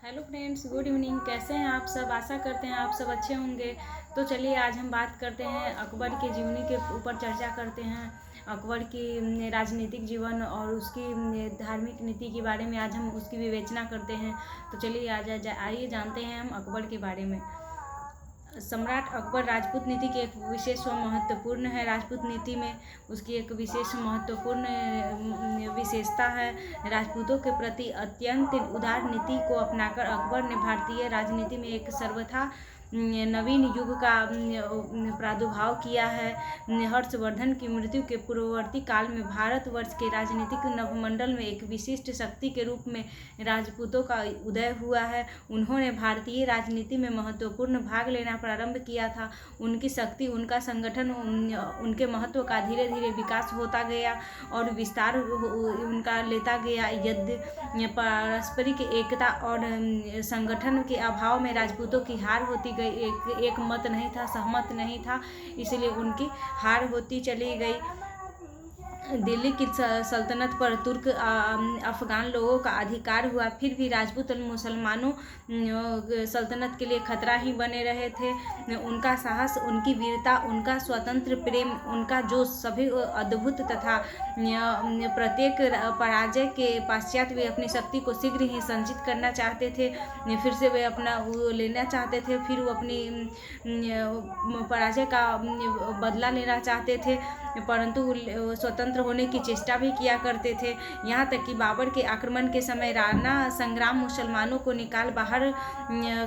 Hello friends, good evening. कैसे हैं आप सब? आशा करते हैं आप सब अच्छे होंगे। तो चलिए आज हम बात करते हैं अकबर के जीवनी के ऊपर चर्चा करते हैं। अकबर की राजनीतिक जीवन और उसकी धार्मिक नीति के बारे में आज हम उसकी विवेचना करते हैं। तो चलिए आइए जानते हैं हम अकबर के बारे में। सम्राट अकबर राजपूत नीति की एक विशेष व महत्वपूर्ण है। राजपूत नीति में उसकी एक विशेष महत्वपूर्ण विशेषता है। राजपूतों के प्रति अत्यंत उदार नीति को अपनाकर अकबर ने भारतीय राजनीति में एक सर्वथा नवीन युग का प्रादुर्भाव किया है। हर्षवर्धन की मृत्यु के पूर्ववर्ती काल में भारतवर्ष के राजनीतिक नवमंडल में एक विशिष्ट शक्ति के रूप में राजपूतों का उदय हुआ है। उन्होंने भारतीय राजनीति में महत्वपूर्ण भाग लेना प्रारंभ किया था। उनकी शक्ति, उनका संगठन, उनके महत्व का धीरे धीरे विकास होता गया और विस्तार उनका लेता गया। यद्य पारस्परिक एकता और संगठन के अभाव में राजपूतों की हार होती गई। एक मत नहीं था, सहमत नहीं था, इसलिए उनकी हार होती चली गई। दिल्ली की सल्तनत पर तुर्क अफगान लोगों का अधिकार हुआ, फिर भी राजपूत मुसलमानों सल्तनत के लिए खतरा ही बने रहे थे। उनका साहस, उनकी वीरता, उनका स्वतंत्र प्रेम, उनका जोश सभी अद्भुत तथा प्रत्येक पराजय के पश्चात वे अपनी शक्ति को शीघ्र ही संचित करना चाहते थे। फिर से वे अपना वो लेना चाहते थे, फिर वो अपनी पराजय का बदला लेना चाहते थे, परंतु स्वतंत्र होने की चेष्टा भी किया करते थे। यहाँ तक कि बाबर के आक्रमण के समय राणा संग्राम मुसलमानों को निकाल बाहर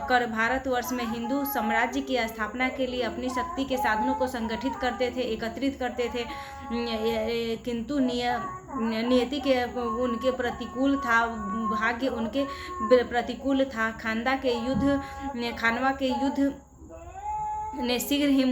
कर भारतवर्ष में हिंदू साम्राज्य की स्थापना के लिए अपनी शक्ति के साधनों को संगठित करते थे, एकत्रित करते थे। किंतु नियति के उनके प्रतिकूल था, भाग्य उनके प्रतिकूल था। खानवा के युद्ध ने शीघ्र ही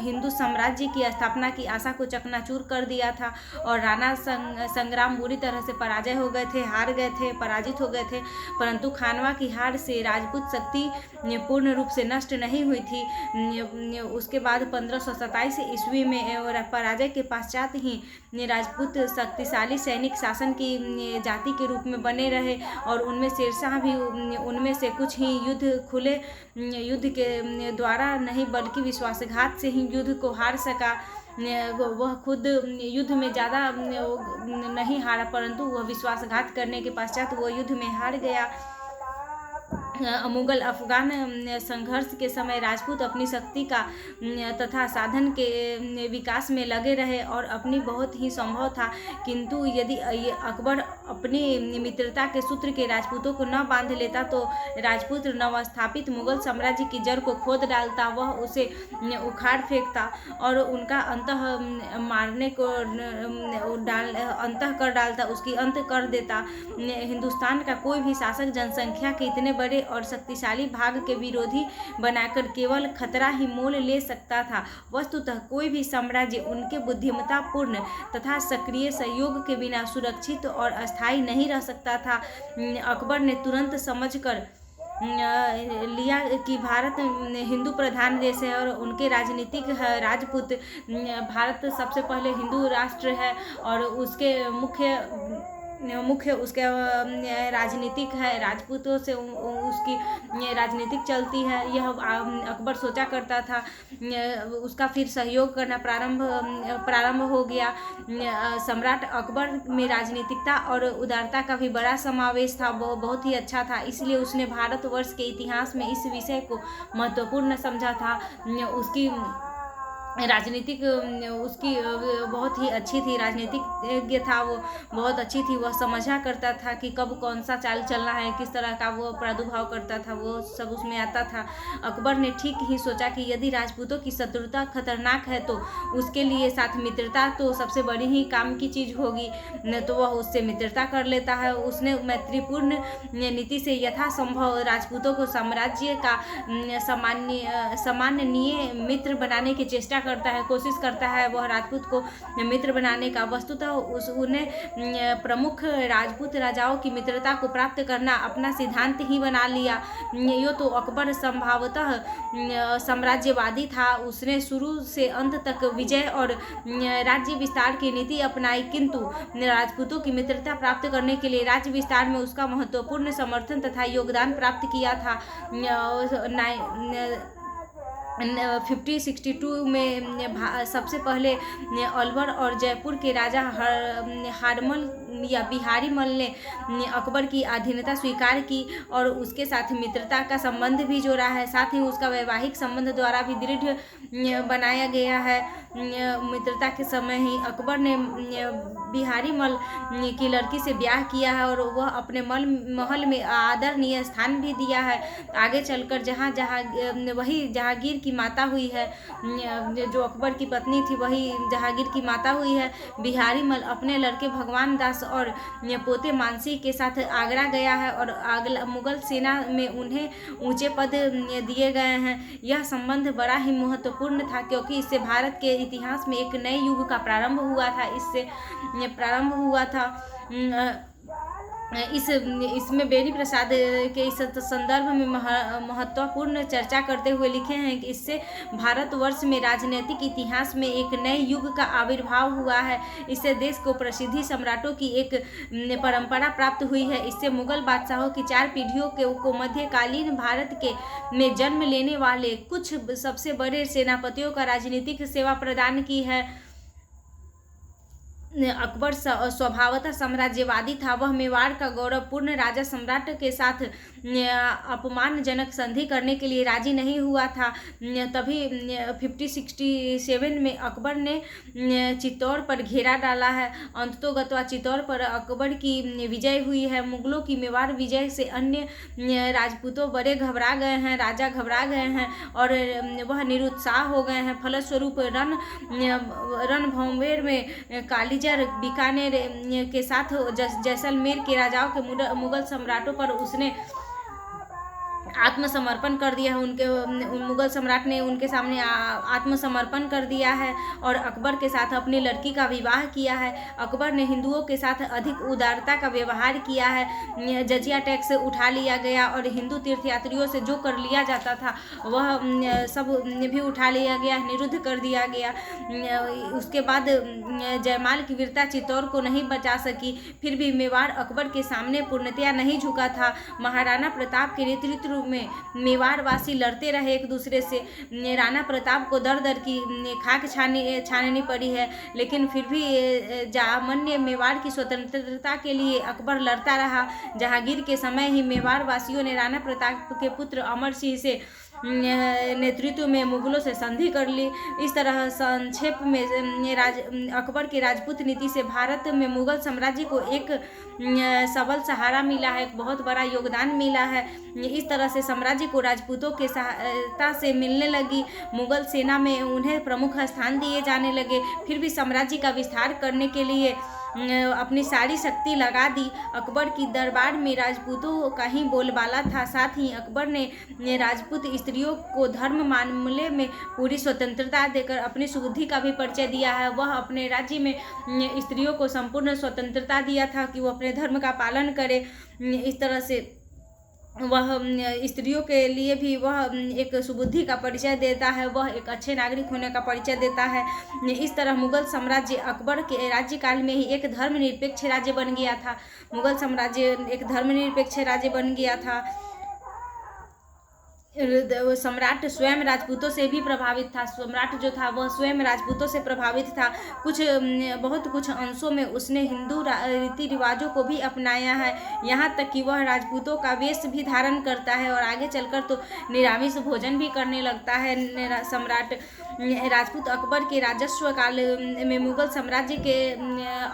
हिंदू साम्राज्य की स्थापना की आशा को चकनाचूर कर दिया था और राणा संग्राम बुरी तरह से पराजय हो गए थे, हार गए थे, पराजित हो गए थे। परंतु खानवा की हार से राजपूत शक्ति पूर्ण रूप से नष्ट नहीं हुई थी। उसके बाद 1527 ईस्वी में पराजय के पश्चात ही राजपूत शक्तिशाली सैनिक शासन की जाति के रूप में बने रहे और उनमें शेरशाह भी उनमें से कुछ ही खुले युद्ध के द्वारा नहीं बल्कि विश्वासघात से ही युद्ध को हार सका। वह खुद युद्ध में ज़्यादा नहीं हारा, परंतु वह विश्वासघात करने के पश्चात वह युद्ध में हार गया। मुगल अफगान संघर्ष के समय राजपूत अपनी शक्ति का तथा साधन के विकास में लगे रहे और अपनी बहुत ही संभव था। किंतु यदि अकबर अपनी मित्रता के सूत्र के राजपूतों को न बांध लेता तो राजपूत नवस्थापित मुगल साम्राज्य की जड़ को खोद डालता, वह उसे उखाड़ फेंकता और उनका मारने को अंतः कर डालता, उसकी अंत कर देता। हिंदुस्तान का कोई भी शासक जनसंख्या के इतने बड़े और शक्तिशाली भाग के विरोधी बनाकर केवल खतरा ही मोल ले सकता था। वस्तुतः कोई भी साम्राज्य उनके बुद्धिमत्तापूर्ण तथा सक्रिय सहयोग के बिना सुरक्षित और अस्थायी नहीं रह सकता था। अकबर ने तुरंत समझकर लिया कि भारत हिंदू प्रधान देश है और उनके राजनीतिक राजपूत भारत सबसे पहले हिंदू राष्ट्र है और उसके मुख्य उसके राजनीतिक है, राजपूतों से उसकी राजनीतिक चलती है। यह अकबर सोचा करता था। उसका फिर सहयोग करना प्रारंभ हो गया। सम्राट अकबर में राजनीतिकता और उदारता का भी बड़ा समावेश था, वो बहुत ही अच्छा था। इसलिए उसने भारतवर्ष के इतिहास में इस विषय को महत्वपूर्ण समझा था। उसकी राजनीतिक उसकी बहुत ही अच्छी थी, राजनीतिज्ञ था वो, बहुत अच्छी थी। वह समझा करता था कि कब कौन सा चाल चलना है, किस तरह का वो प्रादुर्भाव करता था, वो सब उसमें आता था। अकबर ने ठीक ही सोचा कि यदि राजपूतों की शत्रुता खतरनाक है तो उसके लिए साथ मित्रता तो सबसे बड़ी ही काम की चीज़ होगी, तो वह उससे मित्रता कर लेता है। उसने मैत्रीपूर्ण नीति से यथासंभव राजपूतों को साम्राज्य का सामान्य मित्र बनाने की चेष्टा करता है, कोशिश करता है वह राजपूत को मित्र बनाने का। वस्तुतः उन्हें प्रमुख राजपूत राजाओं की मित्रता को प्राप्त करना अपना सिद्धांत ही बना लिया। यो तो अकबर संभवतः साम्राज्यवादी था। उसने शुरू से अंत तक विजय और राज्य विस्तार की नीति अपनाई, किंतु राजपूतों की मित्रता प्राप्त करने के लिए राज्य विस्तार में उसका महत्वपूर्ण समर्थन तथा योगदान प्राप्त किया था। 1562 में सबसे पहले अलवर और जयपुर के राजा हारमल या बिहारी मल ने अकबर की अधीनता स्वीकार की और उसके साथ मित्रता का संबंध भी जोड़ा है। साथ ही उसका वैवाहिक संबंध द्वारा भी दृढ़ बनाया गया है। मित्रता के समय ही अकबर ने बिहारी मल की लड़की से ब्याह किया है और वह अपने महल में आदरणीय स्थान भी दिया है। आगे चलकर वही जहांगीर की माता हुई है, जो अकबर की पत्नी थी वही जहांगीर की माता हुई है। बिहारी मल अपने लड़के भगवान दास और पोते मानसी के साथ आगरा गया है और मुगल सेना में उन्हें ऊंचे पद दिए गए हैं। यह संबंध बड़ा ही महत्वपूर्ण था क्योंकि इससे भारत के इतिहास में एक नए युग का प्रारंभ हुआ था। इसमें बेनी प्रसाद के इस संदर्भ में महत्वपूर्ण चर्चा करते हुए लिखे हैं कि इससे भारतवर्ष में राजनीतिक इतिहास में एक नए युग का आविर्भाव हुआ है। इससे देश को प्रसिद्धि सम्राटों की एक परंपरा प्राप्त हुई है। इससे मुगल बादशाहों की 4 पीढ़ियों को मध्यकालीन भारत में जन्म लेने वाले कुछ सबसे बड़े सेनापतियों का राजनीतिक सेवा प्रदान की है। अकबर स्वभावतः साम्राज्यवादी था। वह मेवाड़ का गौरवपूर्ण राजा सम्राट के साथ अपमानजनक संधि करने के लिए राजी नहीं हुआ था। तभी 1567 में अकबर ने चित्तौड़ पर घेरा डाला है। अंततोगत्वा चित्तौड़ पर अकबर की विजय हुई है। मुगलों की मेवाड़ विजय से अन्य राजपूतों बड़े घबरा गए हैं, राजा घबरा गए हैं और वह निरुत्साह हो गए हैं। फलस्वरूप रणभौमेर में कालीजर बीकानेर के साथ जैसलमेर के राजाओं के मुगल सम्राटों पर उसने आत्मसमर्पण कर दिया है। मुगल सम्राट ने उनके सामने आत्मसमर्पण कर दिया है और अकबर के साथ अपनी लड़की का विवाह किया है। अकबर ने हिंदुओं के साथ अधिक उदारता का व्यवहार किया है। जजिया टैक्स उठा लिया गया और हिंदू तीर्थयात्रियों से जो कर लिया जाता था वह सब भी उठा लिया गया, निरुद्ध कर दिया गया। उसके बाद जयमाल की वीरता चित्तौड़ को नहीं बचा सकी। फिर भी मेवाड़ अकबर के सामने पूर्णतया नहीं झुका था। महाराणा प्रताप के नेतृत्व में मेवाड़वासी लड़ते रहे एक दूसरे से। राणा प्रताप को दर दर की खाक छाननी पड़ी है, लेकिन फिर भी जामन्य मेवाड़ की स्वतंत्रता के लिए अकबर लड़ता रहा। जहांगीर के समय ही मेवाड़ वासियों ने राणा प्रताप के पुत्र अमर सिंह से नेतृत्व में मुगलों से संधि कर ली। इस तरह संक्षेप में अकबर की राजपूत नीति से भारत में मुगल साम्राज्य को एक सबल सहारा मिला है, एक बहुत बड़ा योगदान मिला है। इस तरह से साम्राज्य को राजपूतों के सहायता से मिलने लगी। मुगल सेना में उन्हें प्रमुख स्थान दिए जाने लगे। फिर भी साम्राज्य का विस्तार करने के लिए अपनी सारी शक्ति लगा दी। अकबर की दरबार में राजपूतों का ही बोलबाला था। साथ ही अकबर ने राजपूत स्त्रियों को धर्म मामले में पूरी स्वतंत्रता देकर अपनी सुबुद्धि का भी परिचय दिया है। वह अपने राज्य में स्त्रियों को संपूर्ण स्वतंत्रता दिया था कि वो अपने धर्म का पालन करे। इस तरह से वह स्त्रियों के लिए भी वह एक सुबुद्धि का परिचय देता है, वह एक अच्छे नागरिक होने का परिचय देता है। इस तरह मुगल साम्राज्य अकबर के राज्यकाल में ही एक धर्मनिरपेक्ष राज्य बन गया था। मुगल साम्राज्य एक धर्मनिरपेक्ष राज्य बन गया था। सम्राट स्वयं राजपूतों से भी प्रभावित था। सम्राट जो था वह स्वयं राजपूतों से प्रभावित था। बहुत कुछ अंशों में उसने हिंदू रीति रिवाजों को भी अपनाया है। यहाँ तक कि वह राजपूतों का वेश भी धारण करता है और आगे चलकर तो निरामिष भोजन भी करने लगता है। सम्राट राजपूत अकबर के राजस्व काल में मुगल साम्राज्य के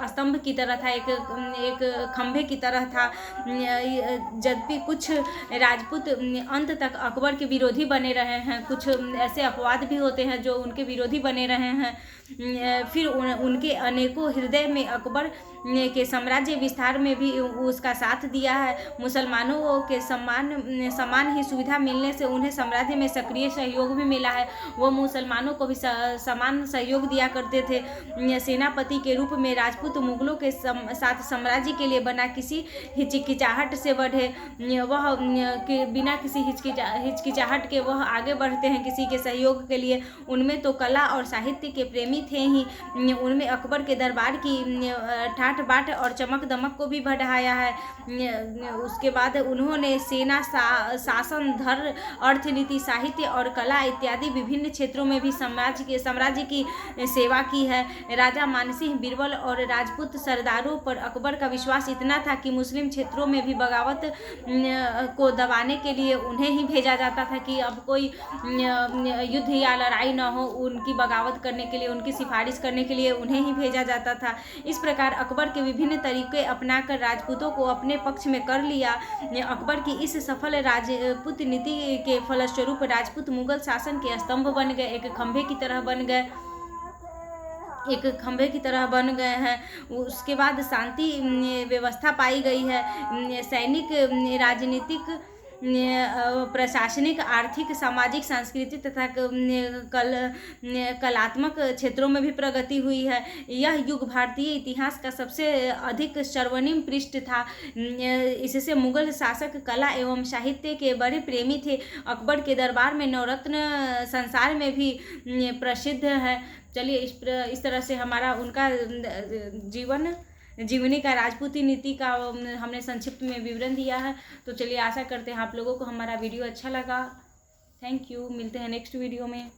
स्तंभ की तरह था, एक खंभे की तरह था। जबकि कुछ राजपूत अंत तक अकबर के विरोधी बने रहे हैं। कुछ ऐसे अपवाद भी होते हैं जो उनके विरोधी बने रहे हैं। फिर उनके अनेकों हृदय में अकबर के साम्राज्य विस्तार में भी उसका साथ दिया है। मुसलमानों के समान ही सुविधा मिलने से उन्हें साम्राज्य में सक्रिय सहयोग भी मिला है। वो मुसलमानों मुसलमानों को भी समान सहयोग दिया करते थे। सेनापति के रूप में राजपूत मुगलों के साथ साम्राज्य के लिए बना, किसी हिचकिचाहट से बढ़े, वह बिना किसी हिचकिचाहट के वह आगे बढ़ते हैं किसी के सहयोग के लिए। उनमें तो कला और साहित्य के प्रेमी थे ही, उनमें अकबर के दरबार की ठाट बाट और चमक दमक को भी बढ़ाया है। उसके बाद उन्होंने सेना, शासन, धर्म, अर्थनीति, साहित्य और कला इत्यादि विभिन्न क्षेत्रों में भी साम्राज्य की सेवा की है। राजा मानसिंह, बीरबल और राजपूत सरदारों पर अकबर का विश्वास इतना था कि मुस्लिम क्षेत्रों में भी बगावत को दबाने के लिए उन्हें ही भेजा जाता था कि अब कोई युद्ध या लड़ाई न हो, उनकी बगावत करने के लिए, उनकी सिफारिश करने के लिए उन्हें ही भेजा जाता था। इस प्रकार अकबर के विभिन्न तरीके अपनाकर राजपूतों को अपने पक्ष में कर लिया। अकबर की इस सफल राजपूत नीति के फलस्वरूप राजपूत मुगल शासन के स्तंभ बन गए, एक खंभे की तरह बन गए हैं। उसके बाद शांति व्यवस्था पाई गई है। सैनिक, राजनीतिक, प्रशासनिक, आर्थिक, सामाजिक, सांस्कृतिक तथा कलात्मक क्षेत्रों में भी प्रगति हुई है। यह युग भारतीय इतिहास का सबसे अधिक स्वर्णिम पृष्ठ था। इससे मुगल शासक कला एवं साहित्य के बड़े प्रेमी थे। अकबर के दरबार में नवरत्न संसार में भी प्रसिद्ध है। चलिए इस तरह से हमारा उनका जीवनी का, राजपूती नीति का हमने संक्षिप्त में विवरण दिया है। तो चलिए आशा करते हैं आप लोगों को हमारा वीडियो अच्छा लगा। Thank you. मिलते हैं नेक्स्ट वीडियो में।